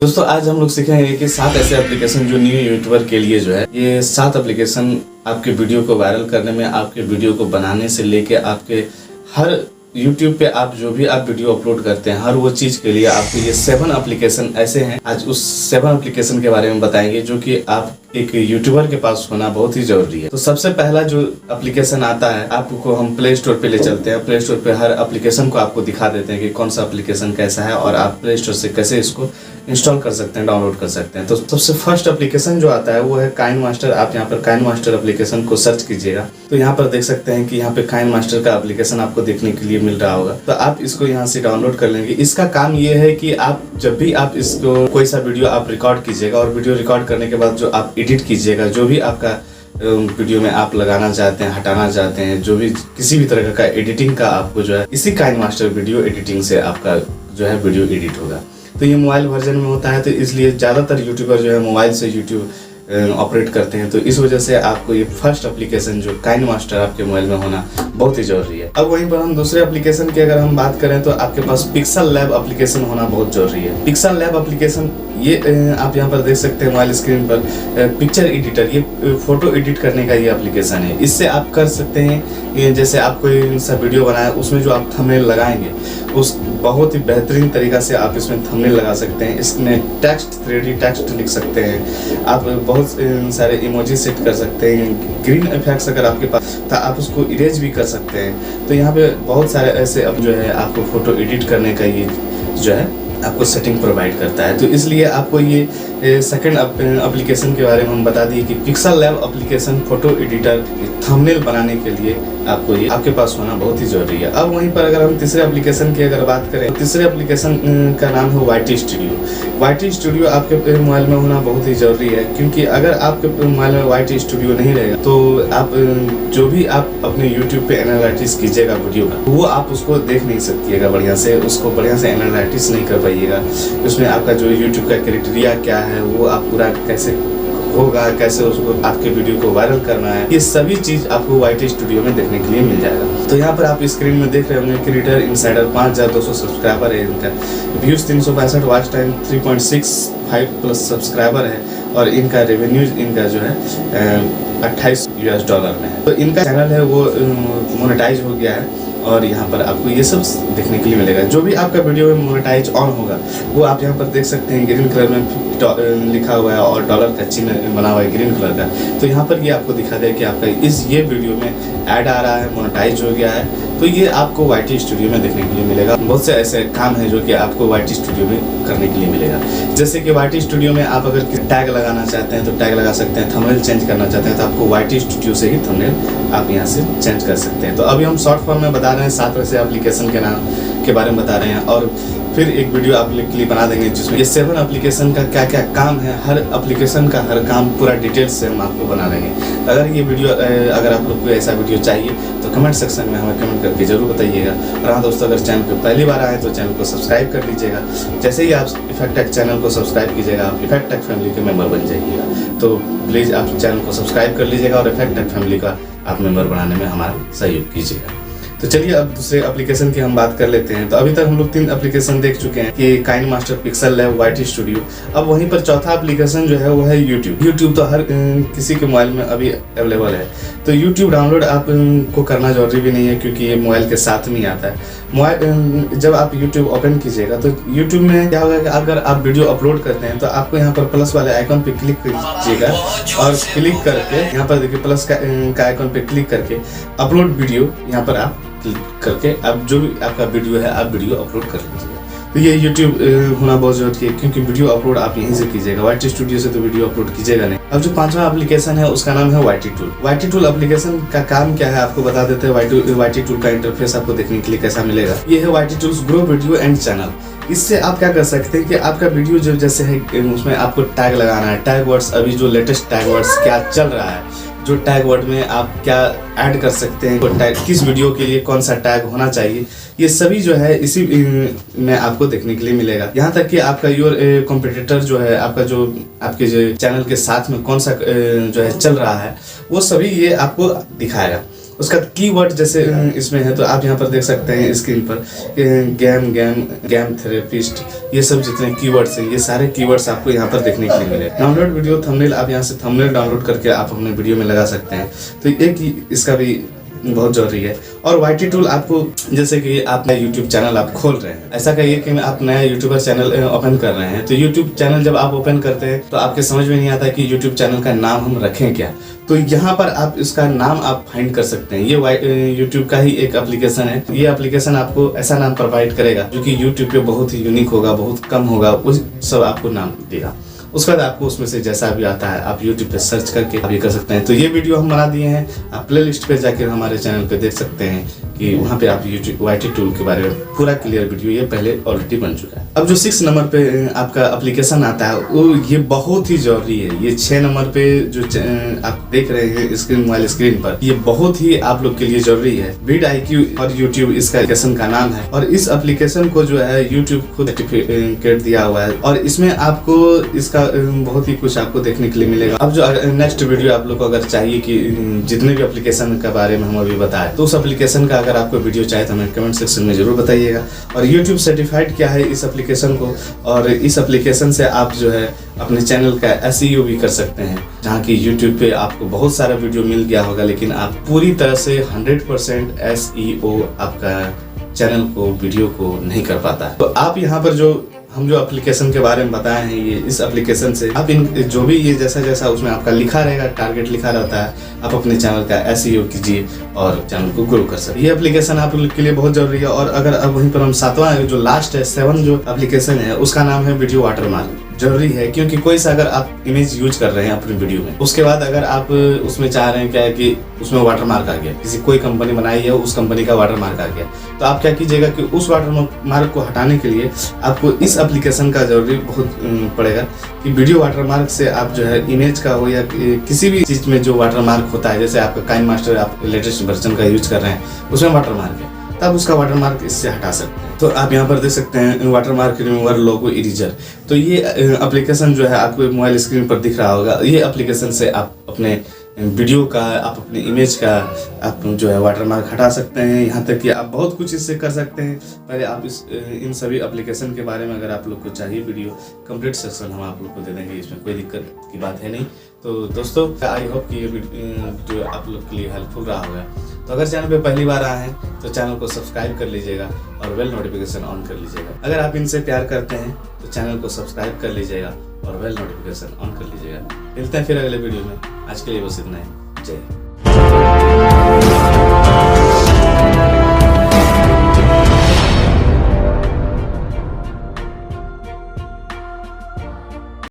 दोस्तों आज हम लोग सीखेंगे कि 7 ऐसे एप्लीकेशन जो न्यू यूट्यूबर के लिए जो है, ये 7 एप्लीकेशन आपके वीडियो को वायरल करने में, आपके वीडियो को बनाने से लेके आपके हर यूट्यूब पे आप जो भी आप वीडियो अपलोड करते हैं, हर वो चीज़ के लिए आपको ये 7 एप्लीकेशन ऐसे हैं। आज उस 7 एप्लीकेशन के बारे में बताएंगे जो कि आप एक यूट्यूबर के पास होना बहुत ही जरूरी है। तो सबसे पहला जो एप्लीकेशन आता है, आपको हम प्ले स्टोर पे ले चलते हैं। प्ले स्टोर पे हर एप्लीकेशन को आपको दिखा देते हैं कि कौन सा एप्लीकेशन कैसा है और आप प्ले स्टोर से कैसे इसको इंस्टॉल कर सकते हैं, डाउनलोड कर सकते हैं। तो सबसे फर्स्ट एप्लीकेशन जो आता है वो है काइनमास्टर। आप यहाँ पर काइनमास्टर एप्लीकेशन को सर्च कीजिएगा तो यहाँ पर देख सकते हैं कि यहाँ पे काइनमास्टर का एप्लीकेशन आपको देखने के लिए मिल रहा होगा। तो आप इसको यहाँ से डाउनलोड कर लेंगे। इसका काम ये है कि आप जब भी आप इसको कोई सा वीडियो आप रिकॉर्ड कीजिएगा और वीडियो रिकॉर्ड करने के बाद जो आप एडिट कीजिएगा, जो भी आपका वीडियो में आप लगाना चाहते हैं, हटाना चाहते हैं, जो भी किसी भी तरह का एडिटिंग का आपको जो है, इसी काइनमास्टर वीडियो एडिटिंग से आपका जो है वीडियो एडिट होगा। तो ये मोबाइल वर्जन में होता है, तो इसलिए ज़्यादातर यूट्यूबर जो है मोबाइल से यूट्यूब ऑपरेट करते हैं। तो इस वजह से आपको ये फर्स्ट एप्लीकेशन जो काइनमास्टर आपके मोबाइल में होना बहुत ही जरूरी है। अब वहीं पर हम दूसरे एप्लीकेशन की अगर हम बात करें तो आपके पास पिक्सल लैब एप्लीकेशन होना बहुत जरूरी है। पिक्सल लैब एप्लीकेशन ये आप यहाँ पर देख सकते हैं मोबाइल स्क्रीन पर, पिक्चर एडिटर, ये फोटो एडिट करने का ये एप्लीकेशन है। इससे आप कर सकते हैं, जैसे आप कोई सा वीडियो बनाए उसमें जो आप थंबनेल लगाएंगे उस बहुत ही बेहतरीन तरीका से आप इसमें थंबनेल लगा सकते हैं। इसमें टेक्स्ट, 3D टेक्स्ट लिख सकते हैं, आप बहुत सारे इमोजी सेट कर सकते हैं। ग्रीन इफेक्ट्स अगर आपके पास तो आप उसको इरेज भी कर सकते हैं। तो यहाँ पे बहुत सारे ऐसे अब जो है आपको फोटो एडिट करने का ये जो है आपको सेटिंग प्रोवाइड करता है। तो इसलिए आपको ये सेकंड एप्लीकेशन के बारे में हम बता दिए कि pixel lab application photo editor thumbnail बनाने के लिए आपको ये आपके पास होना बहुत ही जरूरी है। अब वहीं पर अगर हम तीसरे एप्लीकेशन की अगर बात करें, तो तीसरे एप्लीकेशन का नाम है YT स्टूडियो। YT स्टूडियो आपके मोबाइल में होना बहुत ही जरूरी है, क्योंकि अगर आपके मोबाइल में YT स्टूडियो नहीं रहेगा तो आप जो भी आप अपने यूट्यूब पे एनालिटिक्स कीजिएगा वीडियो का, वो आप उसको देख नहीं सकिएगा बढ़िया से, उसको बढ़िया से एनालिटिक्स नहीं कर पाइएगा। उसमें आपका जो यूट्यूब का क्राइटेरिया क्या है, वो आप पूरा कैसे होगा, कैसे उसको आपके वीडियो को वायरल करना है, ये सभी चीज आपको YT स्टूडियो में देखने के लिए मिल जाएगा। तो यहाँ पर आप स्क्रीन में देख रहे होंगे क्रिएटर इनसाइडर 5200 सब्सक्राइबर है इनका, views 365, watch time 3.65 plus subscriber है और इनका रेवेन्यूज इनका जो है $28 में है। तो इनका चैनल है वो मोनेटाइज हो गया है और यहाँ पर आपको ये सब देखने के लिए मिलेगा। जो भी आपका वीडियो में मोनेटाइज ऑन होगा वो आप यहाँ पर देख सकते हैं, ग्रीन कलर में लिखा हुआ है और डॉलर का चिन्ह बना हुआ है ग्रीन कलर का। तो यहाँ पर ये आपको दिखा दे कि आपका ये वीडियो में ऐड आ रहा है, मोनेटाइज हो गया है। तो ये आपको YT स्टूडियो में देखने के लिए मिलेगा। बहुत से ऐसे काम है जो कि आपको YT स्टूडियो में करने के लिए मिलेगा। जैसे कि YT स्टूडियो में आप अगर टैग लगाना चाहते हैं तो टैग लगा सकते हैं, थंबनेल चेंज करना चाहते हैं तो आपको YT स्टूडियो से ही थंबनेल आप यहाँ से चेंज कर सकते हैं। तो अभी हम शॉर्ट फॉर्म में बता रहे हैं, 7 वैसे एप्लीकेशन के नाम के बारे में बता रहे हैं और फिर एक वीडियो आप लोग के लिए बना देंगे जिसमें ये 7 एप्लीकेशन का क्या क्या काम है, हर एप्लीकेशन का हर काम पूरा डिटेल से हम आपको बना देंगे। अगर ये वीडियो अगर आप लोग को ऐसा वीडियो चाहिए तो कमेंट सेक्शन में हमें कमेंट करके जरूर बताइएगा। और हाँ दोस्तों, अगर चैनल पर पहली बार आए तो चैनल को सब्सक्राइब कर लीजिएगा। जैसे ही आप इफेक्ट टेक चैनल को सब्सक्राइब कीजिएगा, आप इफेक्ट टेक फैमिली के मेंबर बन जाइएगा। तो प्लीज़ आप चैनल को सब्सक्राइब कर लीजिएगा और इफेक्ट टेक फैमिली का आप मेंबर बनाने में हमारा सहयोग कीजिएगा। तो चलिए अब दूसरे एप्लीकेशन की हम बात कर लेते हैं। तो अभी तक हम लोग 3 एप्लीकेशन देख चुके हैं कि KineMaster, pixel lab, YT studio. अब वहीं पर चौथा एप्लीकेशन जो है वो है यूट्यूब। यूट्यूब तो हर किसी के मोबाइल में अभी अवेलेबल है। तो यूट्यूब डाउनलोड आप को करना जरूरी भी नहीं है, क्योंकि ये मोबाइल के साथ में ही आता है। मोबाइल जब आप यूट्यूब ओपन कीजिएगा तो यूट्यूब में क्या होगा कि अगर आप वीडियो अपलोड करते हैं तो आपको यहाँ पर प्लस वाले आइकन पे क्लिक कीजिएगा और क्लिक करके यहाँ पर देखिए प्लस का आइकन पे क्लिक करके अपलोड वीडियो, यहाँ पर आप क्लिक करके आप जो भी आपका वीडियो है आप वीडियो अपलोड कर लीजिएगा। तो ये YouTube होना बहुत जरूरी है, क्योंकि वीडियो अपलोड आप यहीं से कीजिएगा। YT स्टूडियो से तो वीडियो अपलोड कीजिएगा नहीं। अब जो 5वां एप्लीकेशन है उसका नाम है YT tool. YT tool application का काम क्या है आपको बता देते हैं। YT टूल का इंटरफेस आपको देखने के लिए कैसा मिलेगा। ये है YT tools grow video and channel. इससे आप क्या कर सकते हैं कि आपका वीडियो जो जैसे है उसमें आपको टैग लगाना है, टैग वर्ड्स, अभी जो लेटेस्ट टैग वर्ड्स क्या चल रहा है, जो टैग वर्ड में आप क्या ऐड कर सकते हैं, टैग किस वीडियो के लिए कौन सा टैग होना चाहिए, ये सभी जो है इसी में आपको देखने के लिए मिलेगा। यहाँ तक कि आपका योर कॉम्पिटिटर जो है, आपका जो आपके जो चैनल के साथ में कौन सा जो है चल रहा है, वो सभी ये आपको दिखाएगा। उसका कीवर्ड जैसे इसमें है तो आप यहाँ पर देख सकते हैं स्क्रीन पर गेम थेरेपिस्ट, ये सब जितने कीवर्ड्स हैं ये सारे कीवर्ड्स आपको यहाँ पर देखने के लिए मिले। डाउनलोड वीडियो थंबनेल, आप यहाँ से थंबनेल डाउनलोड करके आप अपने वीडियो में लगा सकते हैं, तो एक इसका भी बहुत जरूरी है। और YT टूल आपको, जैसे कि आप नया यूट्यूब चैनल आप खोल रहे हैं, ऐसा कहिए कि आप नया यूट्यूबर चैनल ओपन कर रहे हैं, तो यूट्यूब चैनल जब आप ओपन करते हैं तो आपके समझ में नहीं आता कि यूट्यूब चैनल का नाम हम रखें क्या, तो यहाँ पर आप इसका नाम आप फाइंड कर सकते हैं। ये यूट्यूब का ही एक एप्लीकेशन है। ये एप्लीकेशन आपको ऐसा नाम प्रोवाइड करेगा जो कि यूट्यूब पे बहुत ही यूनिक होगा, बहुत कम होगा, उस सब आपको नाम देगा। उसके बाद आपको उसमें से जैसा भी आता है आप YouTube पे सर्च करके आप ये कर सकते हैं। तो ये वीडियो हम बना दिए हैं, आप प्लेलिस्ट पे जाकर हमारे चैनल पे देख सकते हैं कि वहाँ पे आप YT टूल के बारे में पूरा क्लियर वीडियो ये पहले ऑलरेडी बन चुका है। अब जो 6 नंबर पे आपका एप्लीकेशन आता है वो ये बहुत ही जरूरी है। ये 6 नंबर पे जो आप देख रहे हैं मोबाइल स्क्रीन पर, ये बहुत ही आप लोग के लिए जरूरी है। VidIQ और YouTube इसका एप्लीकेशन का नाम है, और इस एप्लीकेशन को जो है YouTube खुद सर्टिफिकेट दिया हुआ है, और इसमें आपको इसका बहुत ही कुछ आपको देखने के लिए मिलेगा। अब जो नेक्स्ट वीडियो आप लोग को अगर चाहिए कि जितने भी एप्लीकेशन के बारे में हम अभी बताएं, तो उस एप्लीकेशन का अगर आपको वीडियो चाहिए तो हमें कमेंट सेक्शन में जरूर बताइएगा। और YouTube सर्टिफाइड क्या है इस एप्लीकेशन को, और इस एप्लीकेशन से आप जो है अपने चैनल का SEO भी कर सकते हैं, जहाँ की YouTube पे आपको बहुत सारा वीडियो मिल गया होगा, लेकिन आप पूरी तरह से 100% SEO आपका चैनल को, वीडियो को नहीं कर पाता है। तो आप यहाँ पर हम जो एप्लीकेशन के बारे में बताए हैं, ये इस एप्लीकेशन से आप जो भी ये जैसा उसमें आपका लिखा रहेगा, टारगेट लिखा रहता है, आप अपने चैनल का SEO कीजिए और चैनल को ग्रो कर सकते हैं। ये एप्लीकेशन आप लोग के लिए बहुत जरूरी है। और अगर अब वहीं पर हम 7वां जो लास्ट है 7 जो एप्लीकेशन है उसका नाम है वीडियो वाटरमार्क। जरूरी है क्योंकि कोई सा अगर आप इमेज यूज कर रहे हैं अपनी वीडियो में, उसके बाद अगर आप उसमें चाह रहे हैं क्या है कि उसमें वाटरमार्क आ गया, किसी कोई कंपनी बनाई है उस कंपनी का वाटरमार्क आ गया, तो आप क्या कीजिएगा कि उस वाटरमार्क को हटाने के लिए आपको इस एप्लीकेशन का जरूरी बहुत पड़ेगा कि वीडियो वाटरमार्क से आप जो है इमेज का हो या किसी भी चीज में जो वाटरमार्क होता है, जैसे आपका काइनमास्टर आप लेटेस्ट वर्जन का यूज कर रहे हैं उसमें वाटरमार्क है, तब उसका वाटरमार्क इससे हटा सकते हैं। तो आप यहाँ पर देख सकते हैं वाटरमार्क रिमूवर लोगो इरेजर। तो ये एप्लीकेशन जो है आपको मोबाइल स्क्रीन पर दिख रहा होगा। ये एप्लीकेशन से आप अपने वीडियो का, आप अपने इमेज का आप जो है वाटरमार्क हटा सकते हैं। यहाँ तक कि आप बहुत कुछ इससे कर सकते हैं। पहले आप इन सभी एप्लीकेशन के बारे में अगर आप लोग को चाहिए वीडियो, कंप्लीट सेक्शन हम आप लोग को दे देंगे, इसमें कोई दिक्कत की बात है नहीं। तो दोस्तों आई होप कि ये वीडियो आप लोग के लिए हेल्पफुल रहा होगा। तो अगर चैनल पे पहली बार आए हैं तो चैनल को सब्सक्राइब कर लीजिएगा और बेल नोटिफिकेशन ऑन कर लीजिएगा। अगर आप इनसे प्यार करते हैं तो चैनल को सब्सक्राइब कर लीजिएगा और बेल नोटिफिकेशन ऑन कर लीजिएगा। मिलते हैं फिर अगले वीडियो में। आज के लिए बस इतना ही। जय हिंद।